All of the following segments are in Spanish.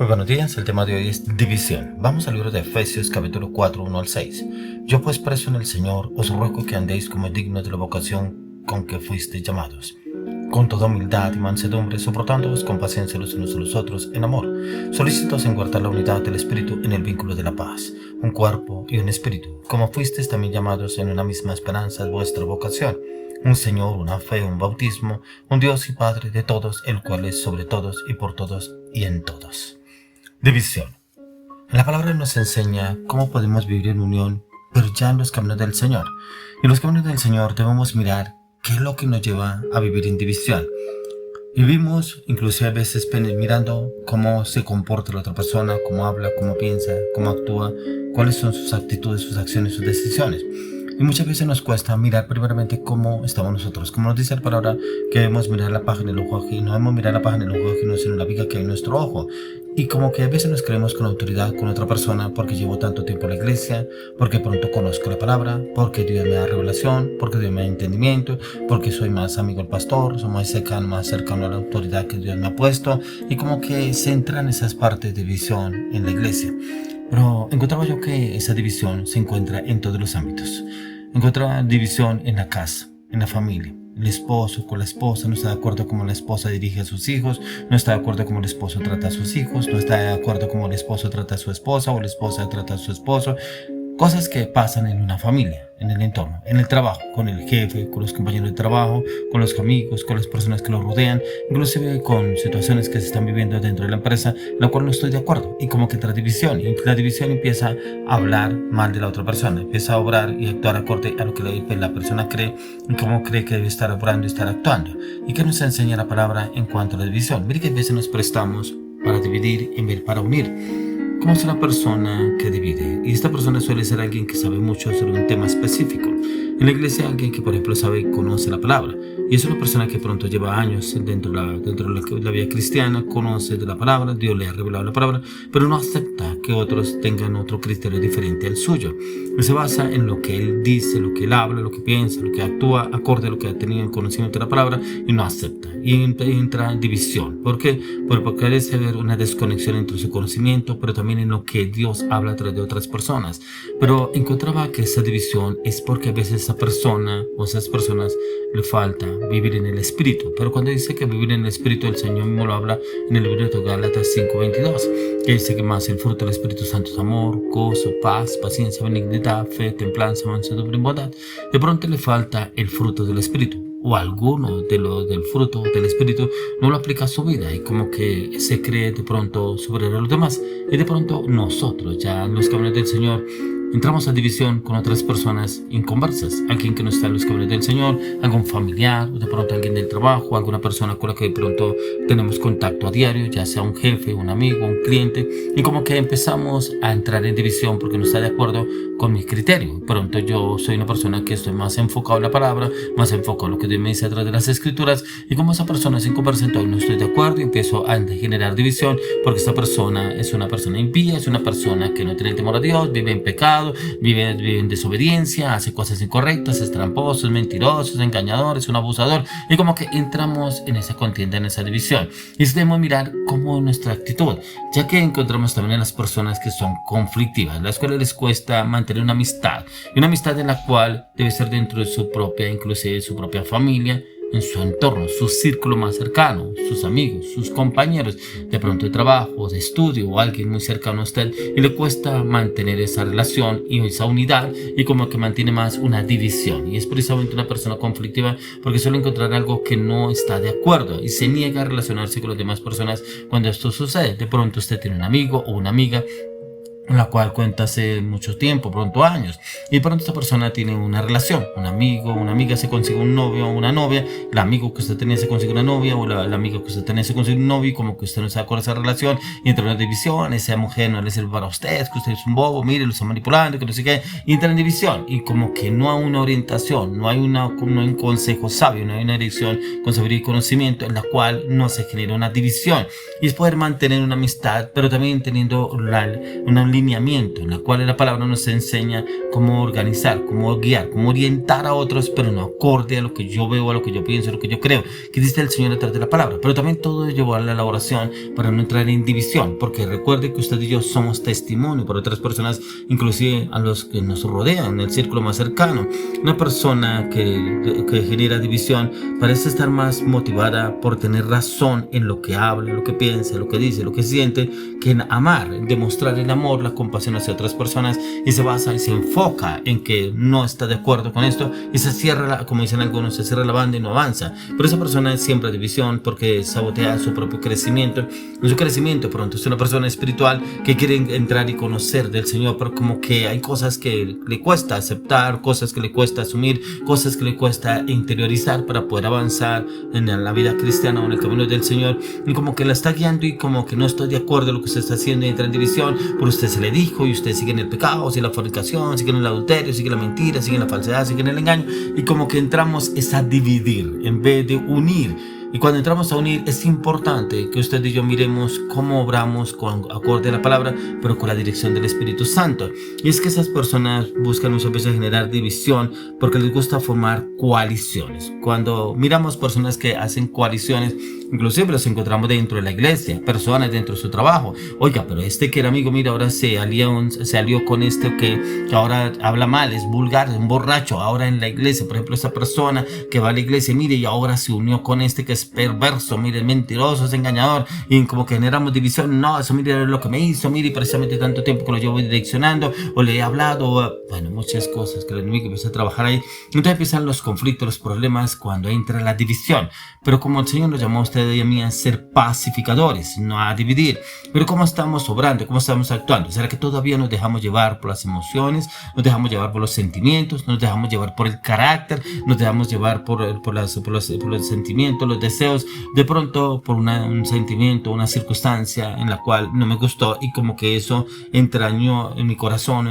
Muy buenos días, el tema de hoy es división. Vamos al libro de Efesios capítulo 4, 1 al 6. Yo pues preso en el Señor, os ruego que andéis como dignos de la vocación con que fuisteis llamados, con toda humildad y mansedumbre, soportándoos con paciencia los unos a los otros en amor, solícitos en guardar la unidad del Espíritu en el vínculo de la paz, un cuerpo y un espíritu, como fuisteis también llamados en una misma esperanza de vuestra vocación, un Señor, una fe, un bautismo, un Dios y Padre de todos, el cual es sobre todos y por todos y en todos. División. La palabra nos enseña cómo podemos vivir en unión, pero ya en los caminos del Señor. Y en los caminos del Señor debemos mirar qué es lo que nos lleva a vivir en división. Vivimos inclusive a veces mirando cómo se comporta la otra persona, cómo habla, cómo piensa, cómo actúa, cuáles son sus actitudes, sus acciones, sus decisiones. Y muchas veces nos cuesta mirar primeramente cómo estamos nosotros. Como nos dice la palabra, que debemos mirar la paja en el ojo ajeno. No debemos mirar la paja en el ojo ajeno, sino la viga que hay en nuestro ojo. Y como que a veces nos creemos con autoridad con otra persona porque llevo tanto tiempo en la iglesia, porque pronto conozco la palabra, porque Dios me da revelación, porque Dios me da entendimiento, porque soy más amigo del pastor, soy más cercano a la autoridad que Dios me ha puesto. Y como que se entran esas partes de división en la iglesia. Pero encontraba yo que esa división se encuentra en todos los ámbitos. Encontraba división en la casa, en la familia. El esposo con la esposa no está de acuerdo cómo la esposa dirige a sus hijos, no está de acuerdo cómo el esposo trata a sus hijos, no está de acuerdo cómo el esposo trata a su esposa o la esposa trata a su esposo. Cosas que pasan en una familia, en el entorno, en el trabajo, con el jefe, con los compañeros de trabajo, con los amigos, con las personas que lo rodean, inclusive con situaciones que se están viviendo dentro de la empresa, la cual no estoy de acuerdo. Y como que entra división, y la división empieza a hablar mal de la otra persona, empieza a obrar y actuar acorde a lo que la persona cree y cómo cree que debe estar obrando y estar actuando. ¿Y qué nos enseña la palabra en cuanto a la división? Mire que a veces nos prestamos para dividir en vez para unir. ¿Cómo es una persona que divide? Y esta persona suele ser alguien que sabe mucho sobre un tema específico. En la iglesia alguien que, por ejemplo, sabe y conoce la palabra. Y es una persona que pronto lleva años dentro de la vida cristiana, conoce de la palabra, Dios le ha revelado la palabra, pero no acepta que otros tengan otro criterio diferente al suyo. Él se basa en lo que él dice, lo que él habla, lo que piensa, lo que actúa, acorde a lo que ha tenido en conocimiento de la palabra, y no acepta. Y entra en división. ¿Por qué? Porque parece haber una desconexión entre su conocimiento, pero también en lo que Dios habla a través de otras personas. Pero encontraba que esa división es porque a veces esa persona o esas personas le falta vivir en el Espíritu. Pero cuando dice que vivir en el Espíritu, el Señor mismo lo habla en el libro de Gálatas 5:22, que dice que más el fruto del Espíritu Santo es amor, gozo, paz, paciencia, benignidad, fe, templanza, mansedumbre y bondad. De pronto le falta el fruto del Espíritu, o alguno del fruto del Espíritu no lo aplica a su vida, y como que se cree de pronto superior a los demás. Y de pronto nosotros, ya en los caminos del Señor, entramos a división con otras personas inconversas, alguien que no está en los caminos del Señor, algún familiar, o de pronto alguien del trabajo, alguna persona con la que de pronto tenemos contacto a diario, ya sea un jefe, un amigo, un cliente, y como que empezamos a entrar en división porque no está de acuerdo con mi criterio. Pronto yo soy una persona que estoy más enfocado en la palabra, más enfocado en lo que Dios me dice a través de las escrituras, y como esa persona es inconversa, entonces no estoy de acuerdo y empiezo a generar división porque esta persona es una persona impía, es una persona que no tiene el temor a Dios, vive en pecado, vive en desobediencia, hace cosas incorrectas, es tramposo, es mentiroso, es engañador, es un abusador, y como que entramos en esa contienda, en esa división. Y debemos mirar cómo nuestra actitud, ya que encontramos también en las personas que son conflictivas, las cuales les cuesta mantener una amistad, y una amistad en la cual debe ser dentro de su propia, inclusive su propia familia, en su entorno, su círculo más cercano, sus amigos, sus compañeros, de pronto de trabajo, de estudio, o alguien muy cercano a usted, y le cuesta mantener esa relación y esa unidad, y como que mantiene más una división. Y es precisamente una persona conflictiva porque suele encontrar algo que no está de acuerdo y se niega a relacionarse con las demás personas cuando esto sucede. De pronto usted tiene un amigo o una amiga con la cual cuenta hace mucho tiempo, pronto años, y pronto esta persona tiene una relación, un amigo, una amiga se consigue un novio o una novia, el amigo que usted tenía se consigue una novia, o la amiga que usted tenía se consigue un novio, y como que usted no se acuerda de esa relación, y entra en una división, esa mujer no le sirve para usted, que usted es un bobo, mire, lo está manipulando, que no sé qué, y entra en división, y como que no hay una orientación, no hay un consejo sabio, no hay una dirección con sabiduría y conocimiento en la cual no se genera una división, y es poder mantener una amistad, pero también teniendo una lineamiento en la cual la palabra nos enseña cómo organizar, cómo guiar, cómo orientar a otros, pero no acorde a lo que yo veo, a lo que yo pienso, a lo que yo creo, que dice el Señor a través de la palabra. Pero también todo es llevarle a la oración para no entrar en división, porque recuerde que usted y yo somos testimonio para otras personas, inclusive a los que nos rodean, en el círculo más cercano. Una persona que genera división parece estar más motivada por tener razón en lo que habla, lo que piensa, lo que dice, lo que siente, que en amar, en demostrar el amor, la compasión hacia otras personas, y se basa y se enfoca en que no está de acuerdo con esto y se cierra, como dicen algunos, se cierra la banda y no avanza. Pero esa persona es siempre división porque sabotea su propio crecimiento. En su crecimiento pronto es una persona espiritual que quiere entrar y conocer del Señor, pero como que hay cosas que le cuesta aceptar, cosas que le cuesta asumir, cosas que le cuesta interiorizar para poder avanzar en la vida cristiana o en el camino del Señor, y como que la está guiando y como que no estoy de acuerdo en lo que usted está haciendo y entra en división, por usted se le dijo y usted sigue en el pecado, sigue en la fornicación, sigue en el adulterio, sigue en la mentira, sigue en la falsedad, sigue en el engaño, y como que entramos es a dividir en vez de unir. Y cuando entramos a unir es importante que usted y yo miremos cómo obramos con acorde a la palabra, pero con la dirección del Espíritu Santo. Y es que esas personas buscan muchas veces generar división porque les gusta formar coaliciones. Cuando miramos personas que hacen coaliciones, inclusive los encontramos dentro de la iglesia, personas dentro de su trabajo. Oiga, pero este que era amigo, mira, ahora se alió con este que ahora habla mal, es vulgar, es un borracho. Ahora en la iglesia, por ejemplo, esa persona que va a la iglesia, mire, y ahora se unió con este que es perverso, mire, es mentiroso, es engañador, y como que generamos división. No, eso mire lo que me hizo, mire, y precisamente tanto tiempo que lo llevo direccionando, o le he hablado, bueno, muchas cosas que el enemigo empieza a trabajar ahí. Entonces empiezan los conflictos, los problemas cuando entra la división. Pero como el Señor nos llamó a usted y a mí a ser pacificadores, no a dividir. Pero ¿cómo estamos obrando? ¿Cómo estamos actuando? ¿Será que todavía nos dejamos llevar por las emociones? ¿Nos dejamos llevar por los sentimientos? ¿Nos dejamos llevar por el carácter? ¿Nos dejamos llevar por los sentimientos, los deseos? De pronto por un sentimiento, una circunstancia en la cual no me gustó y como que eso entró en mi corazón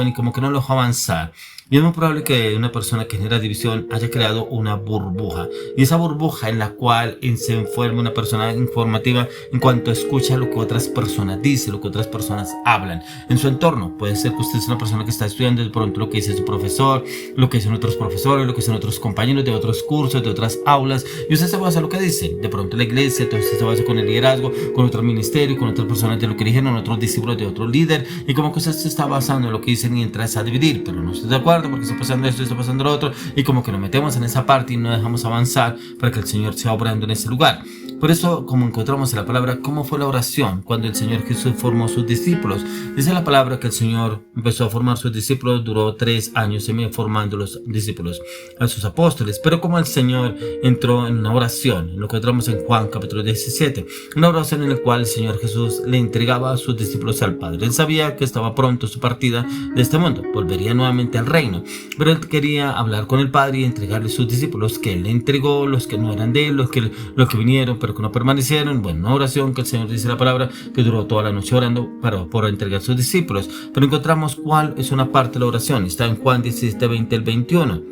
y como que no lo dejó avanzar. Y es muy probable que una persona que genera división haya creado una burbuja. Y esa burbuja en la cual se enferma una persona informativa en cuanto escucha lo que otras personas dicen, lo que otras personas hablan en su entorno. Puede ser que usted es una persona que está estudiando de pronto lo que dice su profesor, lo que dicen otros profesores, lo que dicen otros compañeros de otros cursos, de otras aulas. Y usted se basa en lo que dicen. De pronto la iglesia, entonces se basa con el liderazgo, con otro ministerio, con otras personas de lo que dijeron, otros discípulos de otro líder. Y como que usted se está basando en lo que dicen y entra a dividir. Pero no estoy de acuerdo porque está pasando esto y está pasando lo otro, y como que nos metemos en esa parte y no dejamos avanzar para que el Señor sea obrando en ese lugar. Por eso, como encontramos en la palabra, ¿cómo fue la oración cuando el Señor Jesús formó sus discípulos? Dice la palabra que el Señor empezó a formar sus discípulos, duró 3 años formando los discípulos, a sus apóstoles. Pero como el Señor entró en una oración, lo que encontramos en Juan capítulo 17, una oración en la cual el Señor Jesús le entregaba a sus discípulos al Padre. Él sabía que estaba pronto su partida de este mundo, volvería nuevamente al reino, pero él quería hablar con el Padre y entregarle sus discípulos que él le entregó, los que no eran de él, los que vinieron pero que no permanecieron. Bueno, una oración que el Señor dice la palabra que duró toda la noche orando por entregar sus discípulos. Pero encontramos cuál es una parte de la oración. Está en Juan 17, 20 al 21.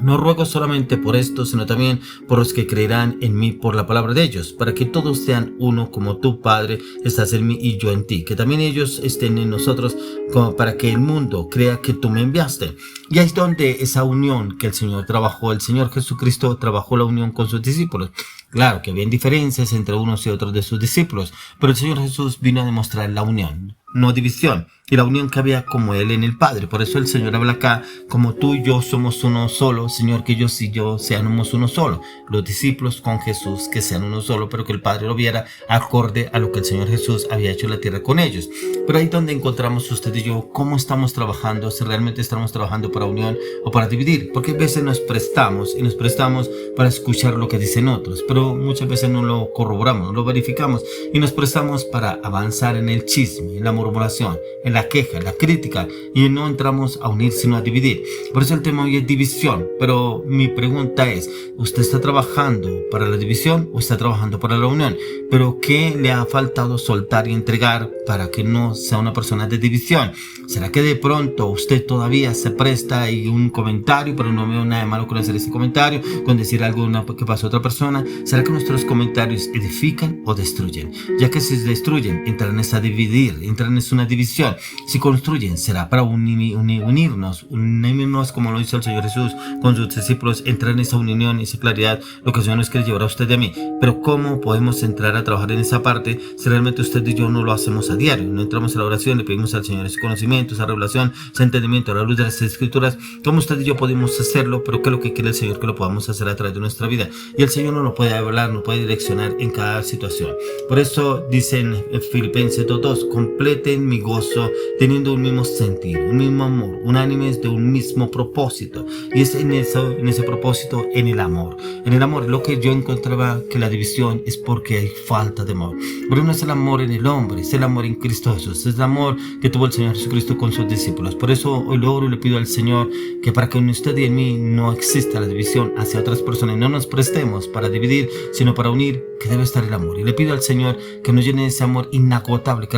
No ruego solamente por esto, sino también por los que creerán en mí por la palabra de ellos, para que todos sean uno como tú, Padre, estás en mí y yo en ti, que también ellos estén en nosotros, como para que el mundo crea que tú me enviaste. Y ahí es donde esa unión que el Señor trabajó, el Señor Jesucristo trabajó la unión con sus discípulos. Claro que habían diferencias entre unos y otros de sus discípulos, pero el Señor Jesús vino a demostrar la unión, no división, y la unión que había como Él en el Padre. Por eso el Señor habla acá, como tú y yo somos uno solo, Señor, que ellos y yo seamos uno solo. Los discípulos con Jesús, que sean uno solo, pero que el Padre lo viera acorde a lo que el Señor Jesús había hecho en la tierra con ellos. Pero ahí donde encontramos usted y yo cómo estamos trabajando, si realmente estamos trabajando para unión o para dividir. Porque a veces nos prestamos para escuchar lo que dicen otros, pero muchas veces no lo corroboramos, no lo verificamos y nos prestamos para avanzar en el chisme, en la murmuración, en la queja, en la crítica, y no entramos a unir sino a dividir. Por eso el tema hoy es división. Pero mi pregunta es, ¿usted está trabajando para la división o está trabajando para la unión? Pero ¿qué le ha faltado soltar y entregar para que no sea una persona de división? ¿Será que de pronto usted todavía se presta y un comentario, pero no veo nada de malo con hacer ese comentario, con decir algo que pasó a otra persona? ¿Será que nuestros comentarios edifican o destruyen? Ya que si destruyen, entran a dividir, entran tendrán es una división. Si construyen, será para unirnos como lo hizo el Señor Jesús con sus discípulos, entrar en esa unión, esa claridad, lo que el Señor nos quiere llevar a usted y a mí. Pero ¿cómo podemos entrar a trabajar en esa parte si realmente usted y yo no lo hacemos a diario? No entramos a la oración, le pedimos al Señor ese conocimiento, esa revelación, ese entendimiento a la luz de las Escrituras. ¿Cómo usted y yo podemos hacerlo? Pero ¿qué es lo que quiere el Señor? Que lo podamos hacer a través de nuestra vida. Y el Señor nos lo puede hablar, nos puede direccionar en cada situación. Por eso dicen en Filipenses 2:2, completen mi gozo teniendo un mismo sentir, un mismo amor, unánimes de un mismo propósito. Y es en ese propósito, en el amor. En el amor, lo que yo encontraba que la división es porque hay falta de amor. Pero no es el amor en el hombre, es el amor en Cristo Jesús. Es el amor que tuvo el Señor Jesucristo con sus discípulos. Por eso hoy lo oro y le pido al Señor que para que en usted y en mí no exista la división hacia otras personas, no nos prestemos para dividir, sino para unir, que debe estar el amor. Y le pido al Señor que nos llene de ese amor inagotable que